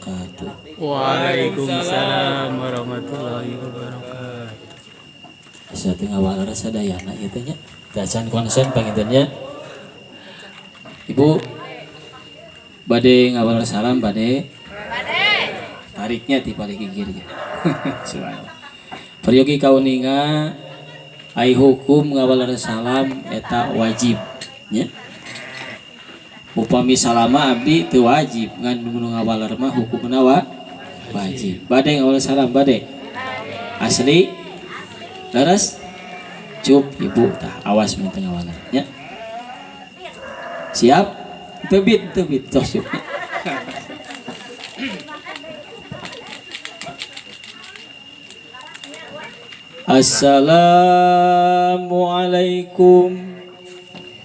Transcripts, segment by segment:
wabarakatuh. Waalaikumsalam warahmatullahi wabarakatuh. Asa teu ngawal rasa dayana ieu teh nya. Dacan konsen pangintennya. Ibu bade ngawal salam bade. Tariknya ti paling gigir ya. Subhanallah. Peryogi kauninga ai hukum ngawal salam eta wajib nya. Upami salama abdi teu wajib ngan nu ngawal mah hukumna wajib. Bade ngawal salam bade. Asli leres cup ibu tah awas minta ngawalan nya. Siap? Tebit tos cup. Assalamualaikum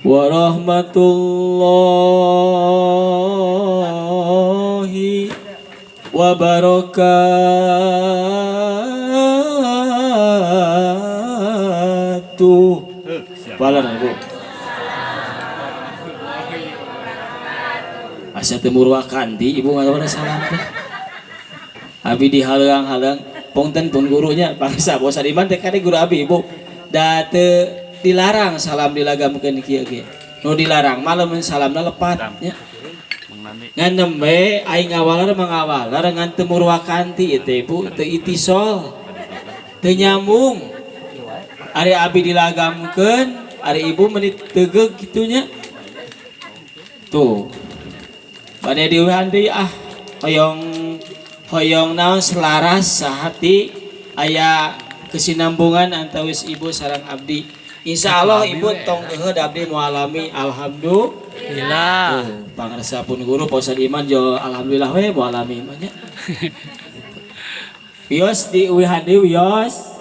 warahmatullahi wabarakatuh. Balan ibu. Asa teu murwakan ti ibu ngawana salam teh. Abi dihalang-halang pongten pun gurunya bangsa bos adiman teh kade guru abi ibu da teu dilarang salam dilagamkeun kieu ge nu dilarang malah mun salamna lepat nya ngan nembe aing ngawalar mangawalar ngan teu murwakan ti teh ibu teu itisol teu nyambung ari abi dilagamkeun ari ibu menit teugeg kitunya tuh bade diuhan deui hoyong naon selaras sahati aya kesinambungan antawis ibu sareng abdi. Insya Allah ibu tong eueuh abdi mualami alhamdulillah. Pangaresapun guru Pak Ustad Iman jo alhamdulillah we mualami mah nya. Wios di uwihan deui wios.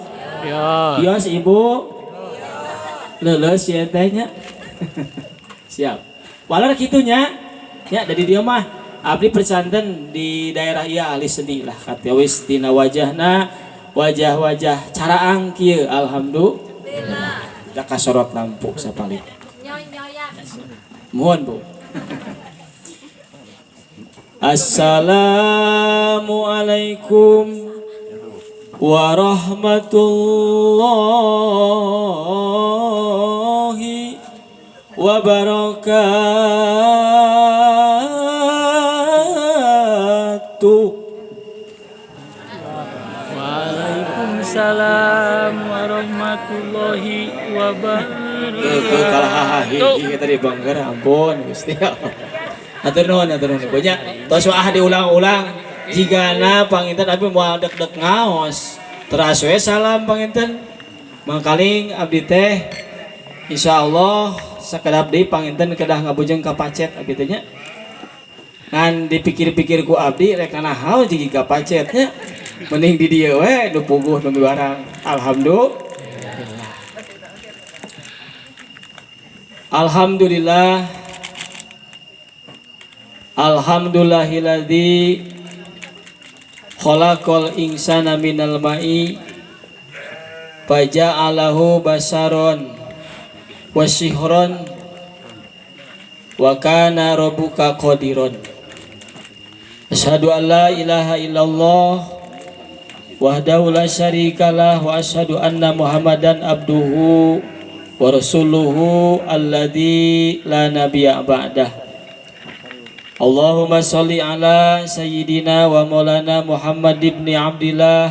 Wios ibu. Leuleus ya teh nya. Siap. Walar kitu nya. Ya dari dia mah abdi persanten di daerah ieu ahli seni lah katawis tina wajahna wajah-wajah caraang kieu alhamdulillah. Da kasorot lampu sapalik. Mohon Bu. Assalamualaikum warahmatullahi wabarakatuh. Waalaikumsalam warahmatullahi wabarakatuh. Kalah hiji tadi banggar ampun Gusti. Atur nuhun banyak. Tos waah diulang-ulang jigana panginten abi moal deg-deg ngaos. Teras we salam panginten. Mangkaling abdi teh insyaallah sakedap deui panginten kedah ngabujeng ka pacet abdi teh nya. Ngan dipikir-pikir ku abdi rek nahaw jigi ka pacetnya. Mending di dieu we nu puguh nu barang. Alhamdulillah. Alhamdulillahilladzi khalaqal insana minal ma'i faja'alahu basaron wa sihron wa kana rabbuka qadiron. Asyhadu an la ilaha illallah wahdahu la syarikalah wa asyhadu anna Muhammadan abduhu wa rasuluhu alladzi la nabiyya ba'dah. Allahumma sholli ala sayyidina wa maulana Muhammad ibni Abdillah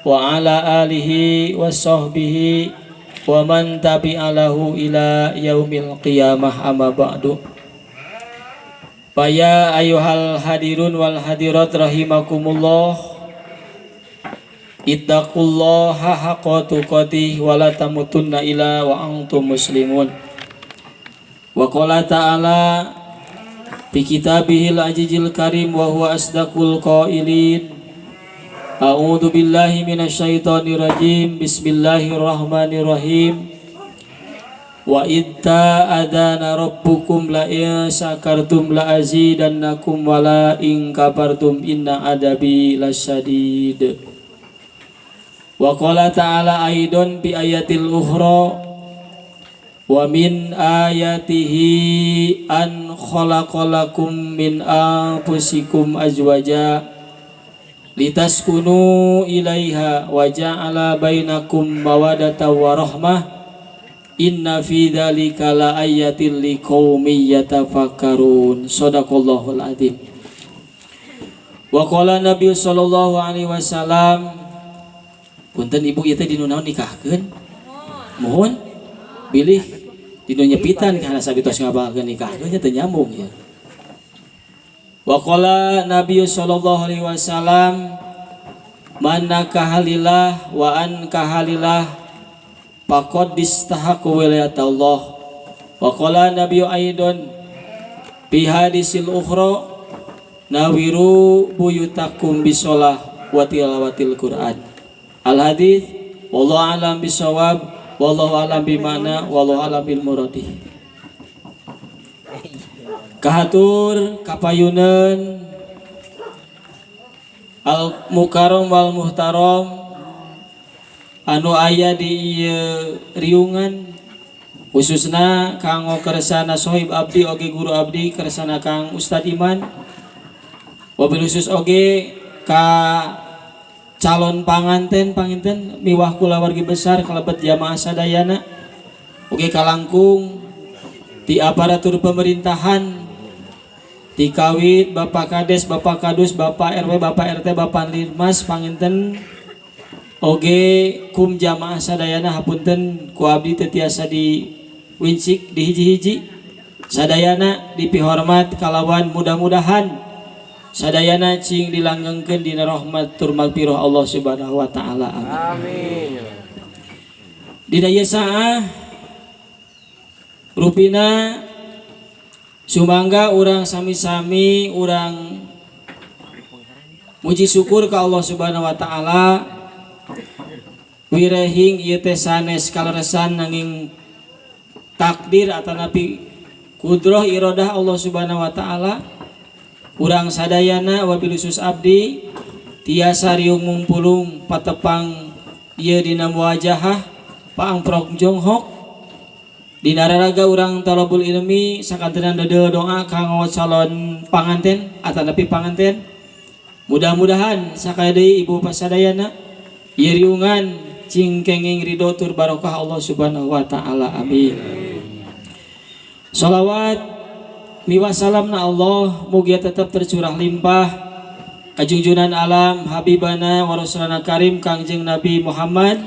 wa ala alihi wa sahbihi wa man tabi'alahu ila yaumil qiyamah amma ba'du. Faya ayuhal hadirun wal hadirat rahimakumullah, ittaqullaha haqqa tuqatih wa la tamutunna illa wa antum muslimun. Wa qala ta'ala fi kitabihil azizil karim wa huwa asdaqul qailin. A'udzu billahi minasyaitonir rajim. Bismillahirrahmanirrahim. Wa idza adana rabbukum la in syakartum la azidannakum wa la in kafartum inna adabi lasyadid. Wa qala ta'ala aidan bi ayatil ukhra wa min ayatihi an khalaqalakum min anfusikum azwaja litaskunu ilaiha wa ja'ala bainakum mawaddatan wa rahmah inna fi dzalika laayatil liqaumin yatafakkarun. Shadaqallahul adzim. Wa qala Nabi sallallahu alaihi wasallam, punten ibu ieu teh dinu naon nikahkeun? Mohon bilih dinu nyepitan kana sabitos ngabalkeun nikahkeun teh nyambung ya. Wa qala Nabi sallallahu alaihi wasallam, man nakahalillah wa an kahalillah faqad istahaqqa wilayatallah. Wa qala Nabi aidan fi hadisil ukhra nawiru buyutakum bisolah wa tilawatil Qur'an. Al hadits wallahu alam bisawab wallahu alam bimana wallahu alam bil muradi. Kahatur kapayunan al mukarom wal muhtarom anu aya di riungan, khususna kanggo kersana sohib abdi oge guru abdi kersana Kang Ustad Iman, wabil khusus oge ka calon panganten miwah kulawargi besar kalebet jamaah sadayana, oge kalangkung di aparatur pemerintahan, di kawit Bapak Kades, Bapak Kadus, Bapak RW, Bapak RT, Bapak Linmas panginten oge kum jamaah sadayana hapunten ku abdi teu tiasa di wincik di hiji-hiji sadayana dipihormat kalawan mudah-mudahan sadayana cing dilanggengkeun dina rahmat tur magfirah Allah Subhanahu wa taala. Amin. Dina ieu saah rupina sumangga urang sami-sami urang muji syukur ka Allah Subhanahu wa taala wirehing ieu teh sanes kaleresan nanging takdir atanapi kudroh iradah Allah Subhanahu wa taala urang sadayana wabil khusus abdi tiasa riung mumpulung patepang ieu dina muwajahah paangprok jonghok. Dina raraga urang talabul ilmi sakantenan dede doa kanggo calon panganten atanapi panganten. Mudah-mudahan sakaya deui ibu pasadayana ieu riungan cing kenging ridho tur barokah Allah Subhanahu wa taala. Amin. Shalawat miwah salamna Allah mugia tetap tercurah limpah kajungjunan alam habibana wa rasulana karim Kangjeng Nabi Muhammad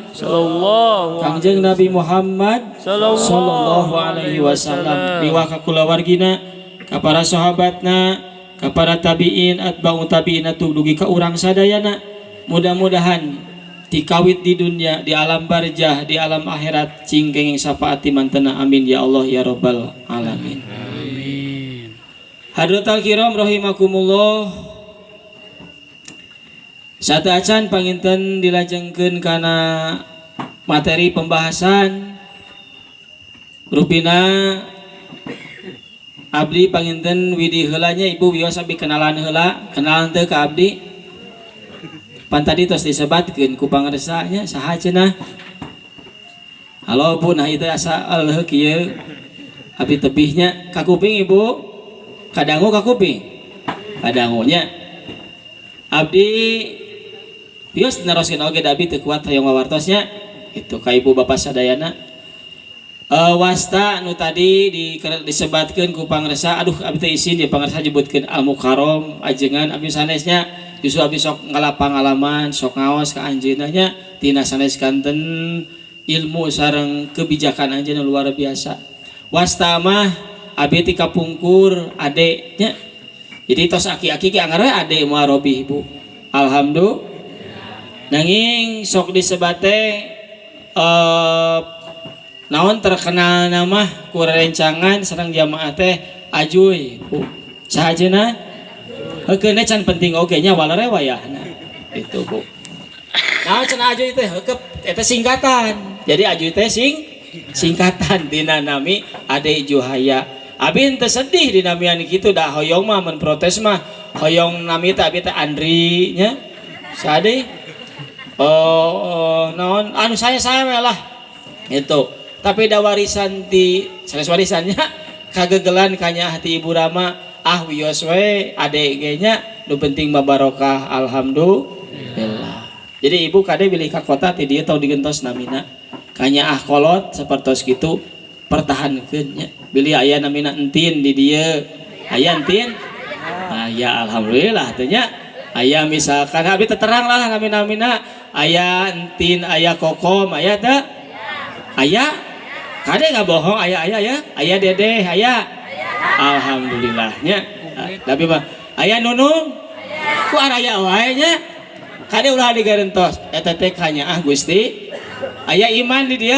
Kangjeng Nabi Muhammad sallallahu alaihi wasallam, miwah ka kulawargina, ka para sahabatna, ka para tabiin atba'u tabiin dugi ka urang sadayana. Mudah-mudahan dikawit di dunia, di alam barzah, di alam akhirat cing kenging syafaat mantena. Amin ya Allah ya rabbal alamin. Amin. Hadratal kiram rahimakumullah. Satu acan panginten dilajengkeun kana materi pembahasan rupina abdi panginten widi heulanya ibu wios abdi kenalan heula, kenalan teu ka abdi pan tadi tos disebatkeun ku pangaresanya saha cenah. Halo Bu, nah itu asa aleuh kieu abdi tebihnya ka kuping ibu, kadangu ka kuping, kadangunya abdi bios naroskeun oge da abdi teu kuat hayang wawartosnya itu ka ibu bapak sadayana. Wasta nu tadi disebatkeun ku pangresa, aduh abdi teh izin ya pangresa nyebutkeun al mukarrom ajengan abdi sanesnya justru abdi sok ngalapang pengalaman sok ngaos ka anjeunna nya tina sanes kanten ilmu sareng kebijakan anjeunna luar biasa. Wasta mah abdi ti kapungkur adeknya, jadi tos aki-aki ki anggar ade moal robih Bu, alhamdulillah. Nanging sok disebate naon terkenal nama ku rencangan sareng jamaah teh ajuy Bu. Saha ajeuna? Heukeuna can penting oge nya walare wayahna. Itu Bu. Naon cenah ajuy teh heukeub eta singkatan. Jadi ajuy teh singkatan dina nami Ade Juhaya. Abi teu sedih dina namian kitu da hoyong mah mun protes mah hoyong nami teh abi teh Andri nya. Sade naon anu saya we lah itu, tapi da warisan ti sanes warisannya kagegelan kanya hati Ibu Rama wios we ade ge nya nu penting mah barokah alhamdulillah. Jadi ibu kade bilih ka kota ti dieu tong digentos namina kanyaah kolot sapertos kitu pertahankeun nya bilih aya namina entin di dieu aya entin ya alhamdulillah teh nya aya misalkan abi terang lah namina aya entin aya kokom aya teh aya kade nggak bohong aya ya aya dede aya alhamdulillahnya tapi mah aya nunung ku araya wae nya kade ulah digarentos eta teh kanyaah Gusti aya iman di dia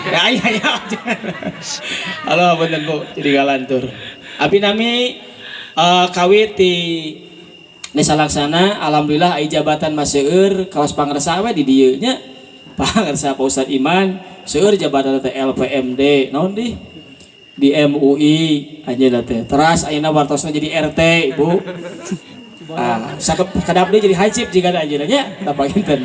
ya aya Allah bener Bu jadi galantur abi nami kawit ti Desa Laksana alhamdulillah aya jabatan maseueur kawas pangarsa we di dieu nya pangarsa Pak Ustad Iman seueur jabatan teh LPMD naon di MUI aja teh teras ayeuna wartosna jadi RT Ibu sakep kadap dia jadi hajib jika ada aja nya tapakinten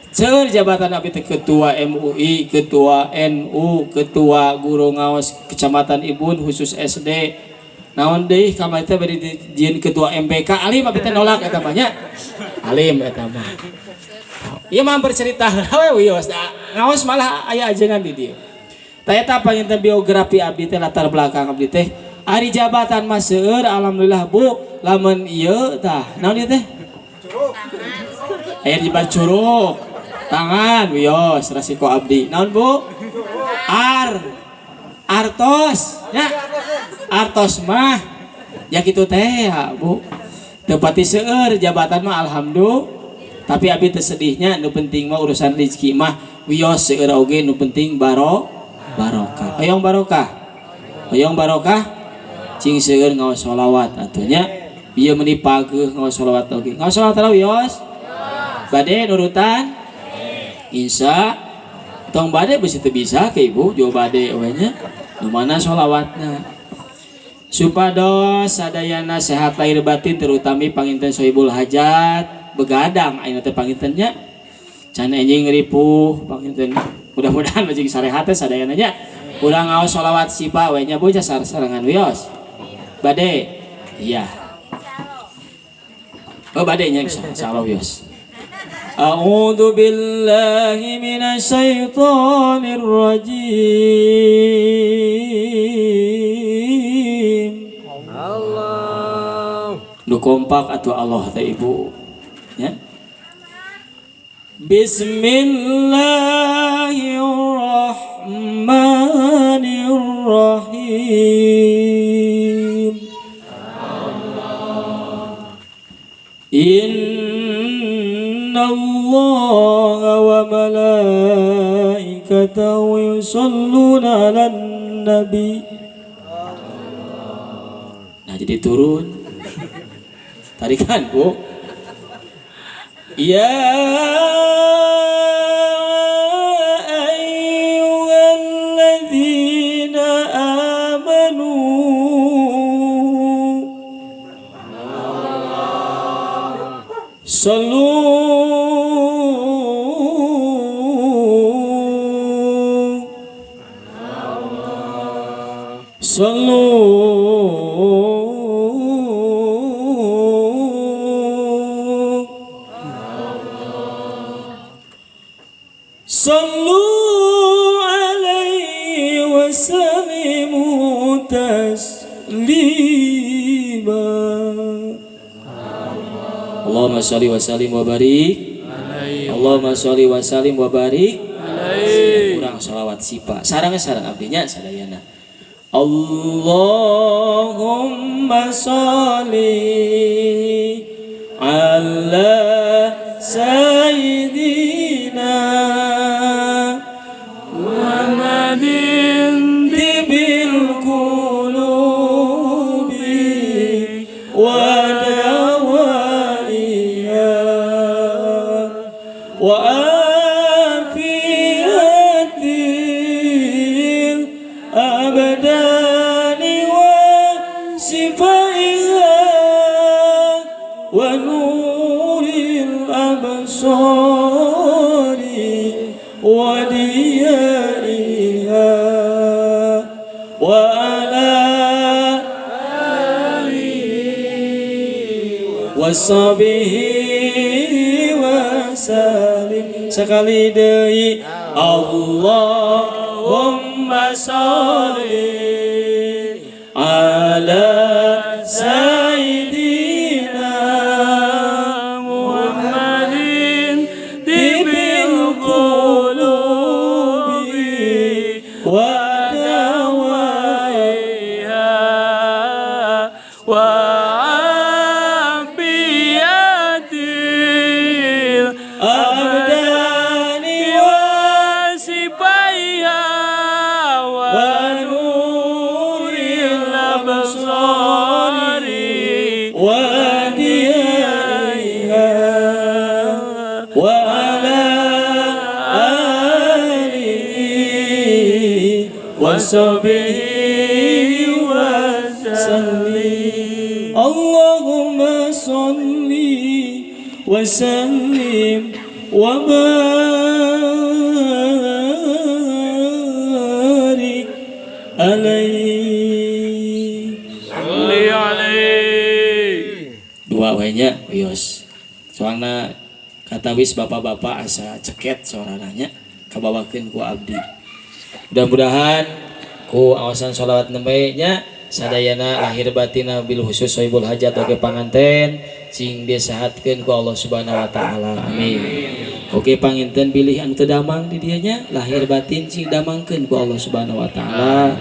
seueur jabatan abi teh ketua MUI ketua NU ketua guru ngaos kecamatan Ibun khusus SD naon deui kamari teh bari dijieun ketua MPK alim abi teh nolak eta mah nya alim eta mah ieu mah bercerita we wios ngaos malah aya ajengan di dieu tah eta panginten biografi abdi teh latar belakang abdi teh ari jabatan mah seueur alhamdulillah Bu lamun ieu tah naon ieu teh aya di Curug tangan wios rasiko abdi naon Bu artos ya artos mah ya kitu teh ya Bu tepati seueur jabatan mah alhamdulillah tapi abi teu sedihnya nu penting mah urusan rezeki mah wios seueur oge nu penting barokah hoyong barokah cing seueur ngaos sholawat atunya ieu meuni pageuh ngaos sholawat oge ngaos sholawat wios bade nurutan insya tong bade besi teu bisa ke Ibu jo bade we nya nu mana sholawatna supados sadayana sehat lahir batin terutami panginten sohibul hajat begadang ayeuna teh pangintennya can enjing ripuh panginten mudah-mudahan jeung sarehat teh sadayana nya urang ngaos sholawat sipa we nya Bu sarangan wios bade iya bade nya insyaallah wios a'udzu billahi minasy syaithanir rajim Allah nu kompak atuh Allah teh Ibu ya Bismillahirrahmanirrahim Innallaha wa malaikatahu yusholluna 'alan nabi. Nah jadi turun tarikan Bu ya ayyuhalladzina amanu sallu sallu alaihi wasallimu taslima. Allahumma sholli wa sallim wa barik. Allahumma sholli wa sallim wa barik. Kurang sholawat sipa. Sarang abdinya sadayana. Allahumma sholli ala sayyidina Muhammadin tibil qulubi wa dawaiha wa afiyatil abdani wa sifaiha wa nuril absari wa diyaiha wa ala alihi wa wassabihi wasallim sekali deui Allahumma sholli ala sayyidina Muhammadin tibil qulubi wa dawaiha wa afiyatil abdani wa sifaiha wa wa nuril absari wa diyaiha wa ala alihi wa sahbihi wa sallim Allahumma salli wa sallim wa barik alaihi salli alaihi. dua wanya wios soalna kata wis bapak-bapak asa ceket sorananya kabawakeun ku abdi mudah-mudahan ku awasan sholawat nembe-nya sadayana lahir batina bil khusus sohibul hajat oge panganten sing disehatkeun ku Allah Subhanahu wa taala amin. Oke panginten pilih anu teu damang di dieu nya lahir batin sing damangkeun ku Allah Subhanahu wa taala.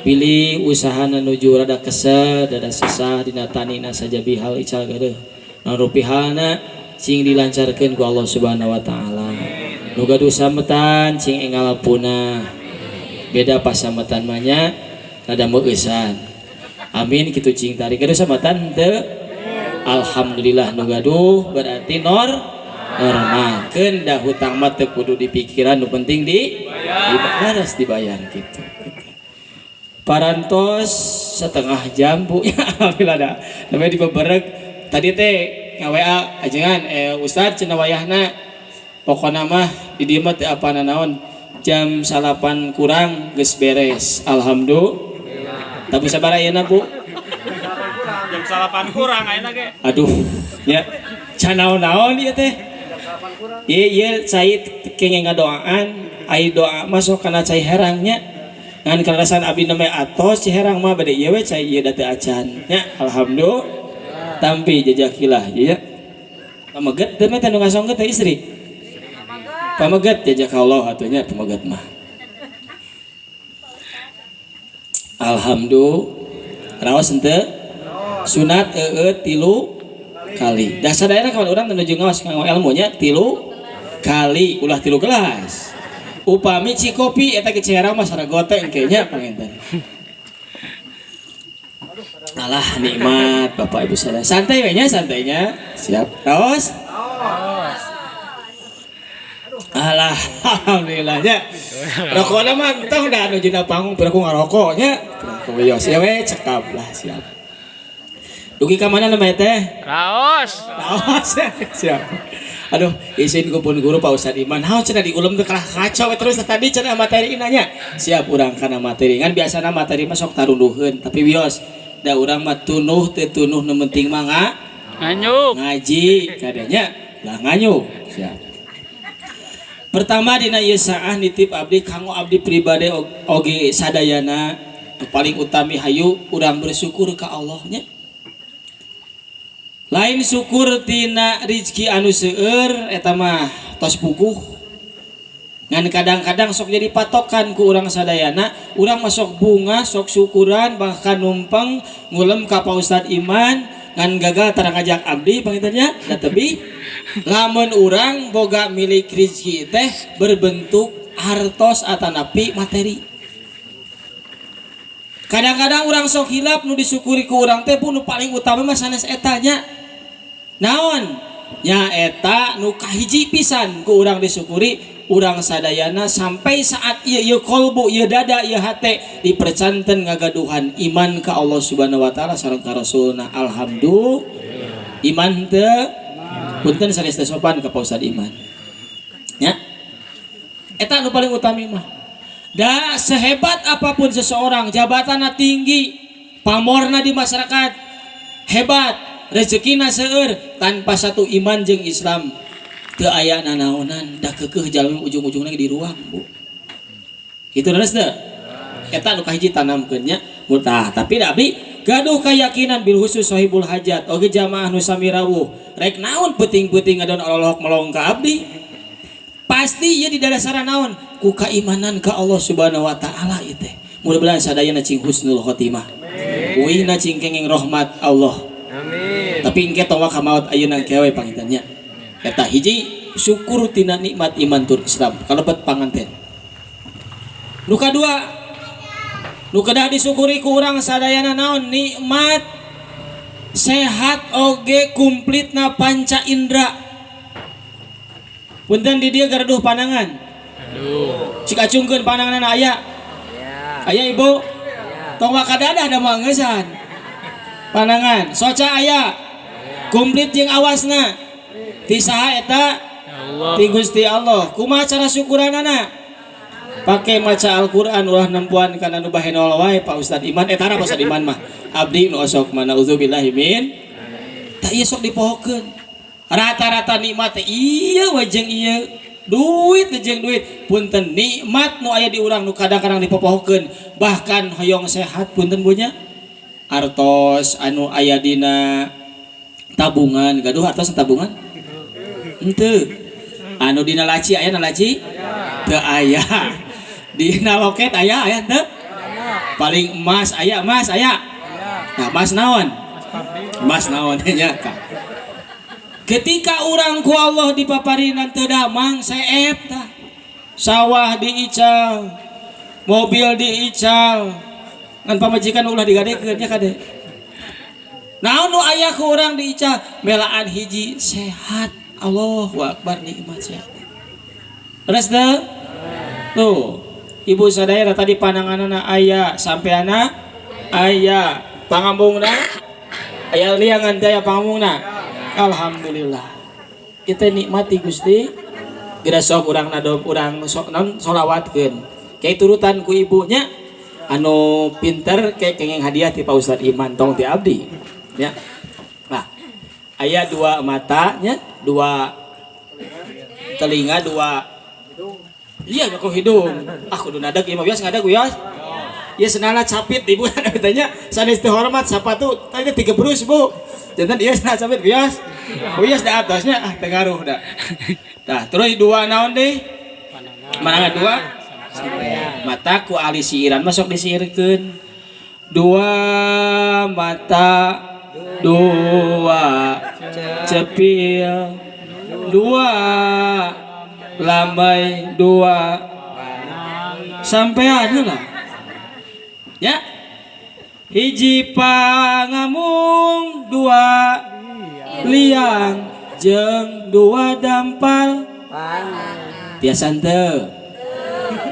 Pilih usahana nuju rada kesel rada susah dina tanina saja bihal ical gadeuh nu rupiahna sing dilancarkeun ku Allah Subhanahu wa taala. Nu gaduh sametan sing enggal punah beda pasametan mah nya rada meueusan. Amin kitu cing tari gaduh sametan teu. Alhamdulillah nu gaduh berarti normal. Dah hutang mah teu kudu dipikiran nu penting dibayaran gitu. Parantos setengah jam bu ya alhamdulillah dah namanya dibeberek tadi teh nga-WA ajengan Ustad cenah wayahna pokona mah di dieu mah teu apana naon jam 8 kurang geus beres alhamdulillah tapi sabaraha ayeuna bu Jam 8 kurang ayeuna ge. aduh ya can naon-naon ieu teh ieu cai kenging ngadoaan ai doa masuk kana cai herangnya ngan karasan abdi namanya atos ciherang mah bade ieu we cai ieu da teu acan nya alhamdulillah tampi jajakilah ya pameget teh mah teh nu ngasongkeun teh istri pameget jazakallah atunya pameget mah alhamdulillah raos henteu sunat 3 kali da sadayana kawan urang nuju ngaos nganggo ilmu nya 3 kali ulah 3 gelas upami cikopi eta ke ciherang mah saragoteng kayaknya panginten alah nikmat Bapak Ibu saudara santai we nya santainya siap raos alah alhamdulillah nya rokona mah tong da nuju na panggung piraku ngarokok nya wios ya we cekap lah siap dugi ka mana namanya teh Raos. raos siap aduh izin kupun guru Pak Ustad Iman haun cenah diulem teu kalah kacau terus tadi cenah materi nanya siap urang kana materi kan biasana materi mah sok tarunduheun tapi wios da urang mah tunuh teu tunuh nu penting mah Nganyuk. ngaji kadanya lah nganyuk siap pertama dina ieu saah nitip abdi kanggo abdi pribadi oge sadayana paling utami hayu urang bersyukur ka Allah nya lain syukur tina rezeki anu seueur eta mah tos puguh ngan kadang-kadang sok jadi patokan ku urang sadayana urang mah sok bunga sok syukuran bahkan numpang ngulem ka Pak Ustad Iman ngan gagal tara ngajak abdi pangintennya da teubi lamun urang boga milik rezeki teh berbentuk hartos atanapi materi kadang-kadang urang sok hilap nu disyukuri ku urang teh pun nu paling utama mah sanes eta nya naon nya eta nu kahiji pisan ku urang disyukuri urang sadayana sampai saat ieu kolbu ieu dada ieu hate dipercanten ngagaduhan iman ka Allah Subhanahu wa taala sareng ka Rasulna alhamdulillah iman teu punten sanes teh sopan ka Pak Ustad Iman nya eta nu paling utami mah da sehebat apapun seseorang jabatanna tinggi pamorna di masyarakat hebat rezekina seueur tanpa satu iman jeung Islam teu aya nanaonan da keukeuh jalmi ujung-ujungna di ruang Bu kitu leres teu eta nu kahiji tanamkeun nya mutah tapi da abdi gaduh keyakinan bil khusus sahibul hajat oge jamaah nu sami rawuh rek naon peuting-peuting ngadon Allah melong ka abdi pasti ieu di dasarna naon ku keimanan ka Allah Subhanahu wa taala ieu teh mudah-mudahan sadayana cing husnul khotimah uihna cing kenging rahmat Allah amin tapi engke tong ka maot ayeuna kewe pangitannya eta hiji syukur tina nikmat iman tur Islam kalebet panganten nu kadua nu kedah disyukuri ku urang sadayana naon nikmat sehat oge kumplitna panca indra punten di dieu garduh panangan aduh cik acungkeun pananganna aya aya ibu tong wakadadah da mangesan panangan soca aya kumplit jeung awasna ti saha eta ti Gusti Allah kumaha cara syukuranana pake maca Al-Qur'an ulah nempuan kana nu bahenol wae Pak Ustad Iman eta Pak Ustad Iman mah abdi nu osok mana uzubillahi min tah ieu sok dipohokeun rata-rata nikmat teh ieu we jeung ieu duit jeung duit punten nikmat nu aya di urang nu kadang-kadang dipopohokeun bahkan hoyong sehat punten bunya artos anu aya dina tabungan gaduh artos tabungan henteu anu dina laci aya na laci teu aya dina loket aya teu paling emas aya nah emas naon nya ketika orang ku Allah dipaparinan teu damang sae eta sawah diical mobil diical ngan pamajikan ulah digadekeun nya kade naon nu aya ku urang diical melaan hiji sehat Allahu akbar nikmat sehat terus teu tuh ibu sadaya tadi pananganana aya sampeana aya pangambungna aya liangan teh aya pangambungna alhamdulillah kita nikmati Gusti geura sok urang nadom urang sok naon sholawatkeun kayak turutan ku ibunya anu pinter kayak kenging hadiah ti Pak Ustad Iman tong ti abdi ya nah aya dua matanya dua telinga dua iya aku hidung kudu nadag ieu mah bias ngadag wias ieu senala capit ibu tanya sanes teu hormat sapatu tadi 3 brus Bu jantan ieu senala capit wias wias da atasnya teu ngaruh da tah terus dua naon deui manangna dua mata ku ali siiran masuk disiirkeun dua mata dua cepil dua lambai dua sampean heula ya hiji pangamung dua liang jeung dua dampal biasa teu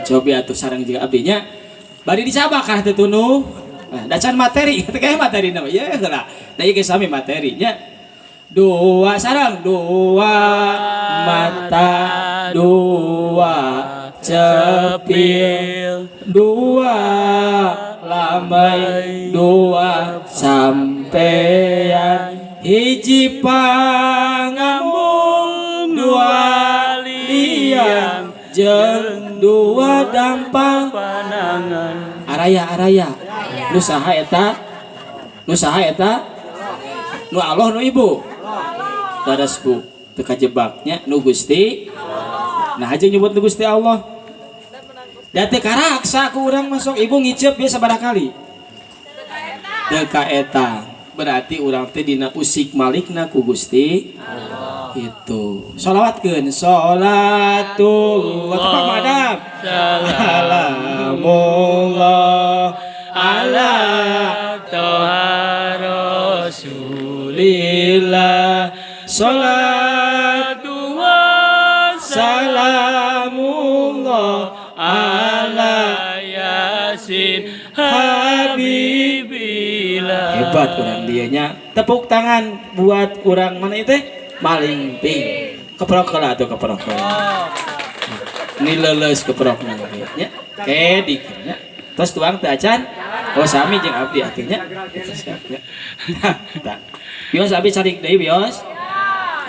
coba atuh sareng jeung abdinya bari dicabak kana teu tunuh da can materi teh kae materi na ya heula da ieu ge sami materinya dua sarang dua mata dua cepil dua lambai dua sampean hiji pangamung dua liang jeung dua dampal panangan araya nu saha eta nu Allah nu ibu dadas Bu teu kajebaknya nu Gusti nah aja nyebut nu Gusti Allah da teu karaksa ku urang masuk ibu ngicep biasa sabaraha kali teu ka eta berarti urang teh dina usik malikna ku Gusti Allah itu sholawatkeun sholatullah tepak madam salamullah ala toha rasulillah sholatu salamullah ala yasin habibillah hebat urang dianya tepuk tangan buat urang mana itu maling ping keprok lah tuh keprok ini leles keprok nya kedik nya terus tuang teu acan oh sami jeung abdi akhirnya Bios abi cari deui bios.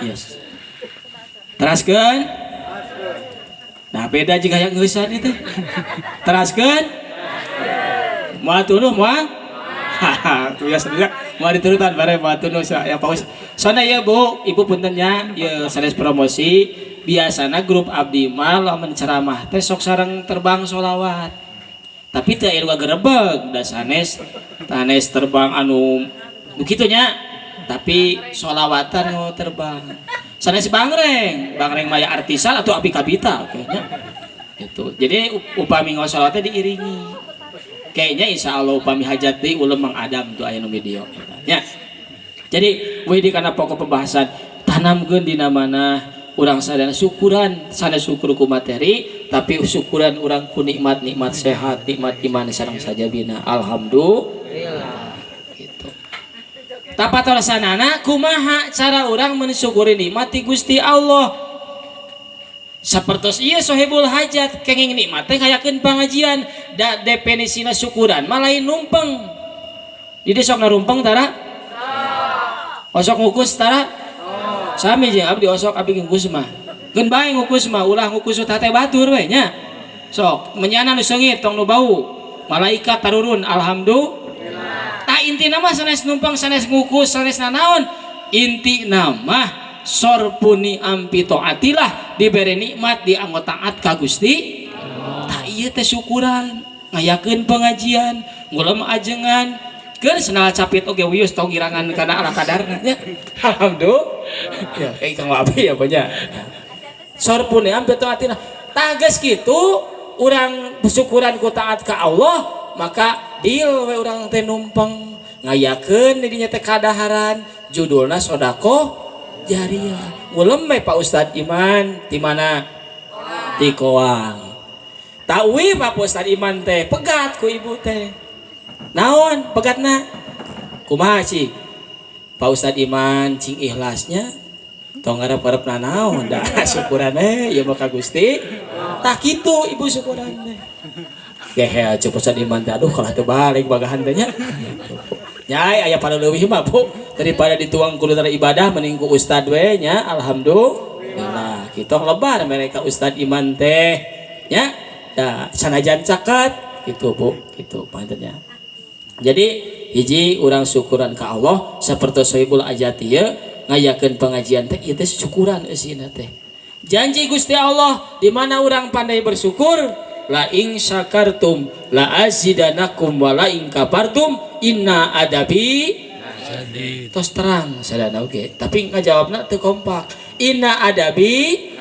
Yes. Teraskeun. Nah beda jika yang ngeusan itu. Teraskeun. Moal tunuh moal. Tuh ya sebenarnya mau diturutan bare moal tunuh ya paus. Soalnya ya Bu, Ibu puntennya ya sanes promosi biasana grup abdi mah lamun ceramah teh sok sareng terbang sholawat. Tapi teu aya gerebeg da sanes terbang anu begitu nya. Tapi sholawatan nu terbang. Sanes bangreng maya artisan atau abi kabita kayaknya. Itu. Jadi upami ngosholawatnya diiringi. Kayaknya insya Allah upami hajat di ulam Mang Adam tuh aya nu video ya. Jadi widi karena pokok pembahasan tanamkeun dina mana urang sadana syukuran sana syukur ku materi tapi syukuran urang ku nikmat sehat nikmat iman sareng saja bina alhamdulillah gitu. Tapat olasanana kumaha cara urang mensyukuri nikmat ti Gusti Allah. Sapertos ieu sohibul hajat kenging nikmat teh kayakeun pangajian da definisina syukuran mah lain numpeng. Di sok narumpeng tara? Osok ngukus tara? Sami jeung abdi osok abdi ngukus mah. Geun bae ngukus mah ulah ngukus teh batur we nya. Sok menyana nu seungit tong nu bau. Malaikat tarurun alhamdulillah. Tah intina mah sanes numpang sanes ngukus sanes nanaon? Intina mah sorpuni ampi taatilah diberi nikmat dianggo taat ka Gusti. Tah ieu teh syukuran ngayakeun pengajian ngulem ajengan keur senal capit oge wius tong irangan kana ala kadarna nya. Alhamdulillah. Ya kang abi ya banyak. Sorpuni ampi taatilah. Tah geus kitu urang syukuran ku taat ka Allah maka deal we urang teh numpang ngayakeun di dinya teh kadaharan judulna sedekah jariah. Ngulem Pak Ustad Iman di mana? Di Koang. Tawi Pak Ustad Iman teh pegat ku ibu teh. Naon pegatna? Kumaha cing? Pak Ustad Iman cing ikhlasnya tong ngarep-ngarep naon da syukuran ya maka Gusti. Tah kitu ibu syukuran teh. Gehe aja Pak Ustad Iman teh aduh kalah teu balik bagahan teh nya. Nyai aya pada leuwih mah Bu daripada dituang ku leutar ibadah mending ku ustad we nya alhamdulillah kitu lebar mereka Ustad Iman teh nya da sanajan caket gitu Bu gitu pantennya. Jadi hiji urang syukuran ka Allah saperti sohibul ajat ieu ngayakeun pengajian teh ieu teh syukuran eusina teh. Janji Gusti Allah di mana urang pandai bersyukur la ing syakartum la azidanakum wa la ing kafartum inna adabi tos terang sadana oge tapi ngajawabna teu kompak inna adabi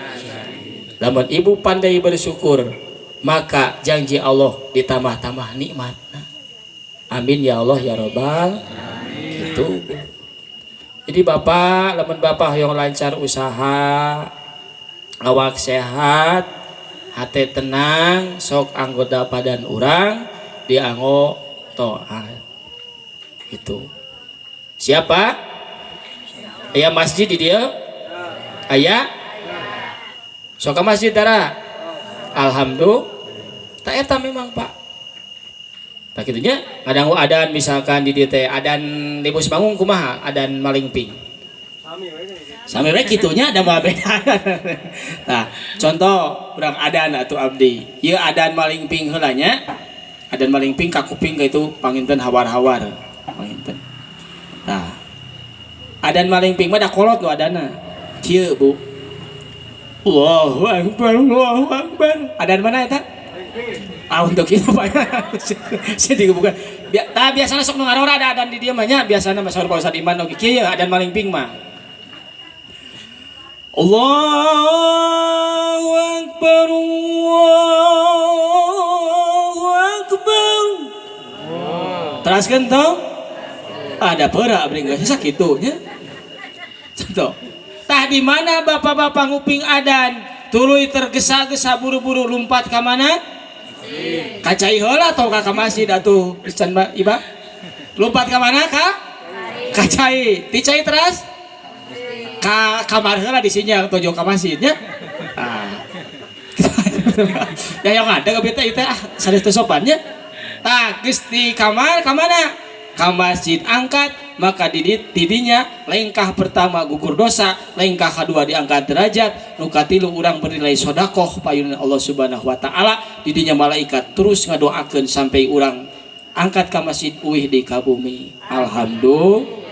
lamun ibu pandai bersyukur maka janji Allah ditambah-tambah nikmatna amin ya Allah ya robbal gitu. Jadi bapak lamun bapak hoyong lancar usaha awak sehat hati tenang sok anggota badan urang dianggo taat itu. Siapa? Aya masjid di dia? Aya? Sok ka masjid tara? Alhamdulillah. Tak eta memang Pak. Tak kitunya ngadanggu adan misalkan di dieu teh adan di Bus Bangung kumaha? Adan Malingping. Sami we kitunya ada mah beda. Nah, contoh urang adan atuh abdi. Ieu adan Malingping heula nya. Adan Malingping ka kuping ka itu panginten hawar-hawar. Panginten. Nah. Adan Malingping mah da kolot nu adana. Kieu Bu. Allahu Akbar, Allahu Akbar. Adan mana eta? Ah untuk itu Pak. Sedih bukan. Tah biasana sok nu ngarora ada adan di dieu mah nya biasana mah saur Pak Ustad Iman oge kieu adan Malingping mah. Allahu Akbar, Allahu Akbar. Teraskeun tong? Ada peura abdi geus sakitu nya. Contoh. Tah di mana bapak-bapak nguping adan, tuluy tergesa-gesa buru-buru lompat ka mana? Kacai heula atau ka masjid atuh can Iba? Lompat ka mana ka? Kacai. Ti cai teras? Ka kamar heula di sinyal tojo ka masjidnya. Ah. Ya yang ada ke beta itu sanes teu sopannya. Tah geus di kamar ka mana? Ka masjid angkat maka didinya lengkah pertama gugur dosa, lengkah kedua diangkat derajat, nu katilu urang bernilai sodakoh payunan Allah Subhanahu wa taala, didinya malaikat terus ngadoakeun sampai urang angkat ka masjid uih di kabumi. Alhamdulillah.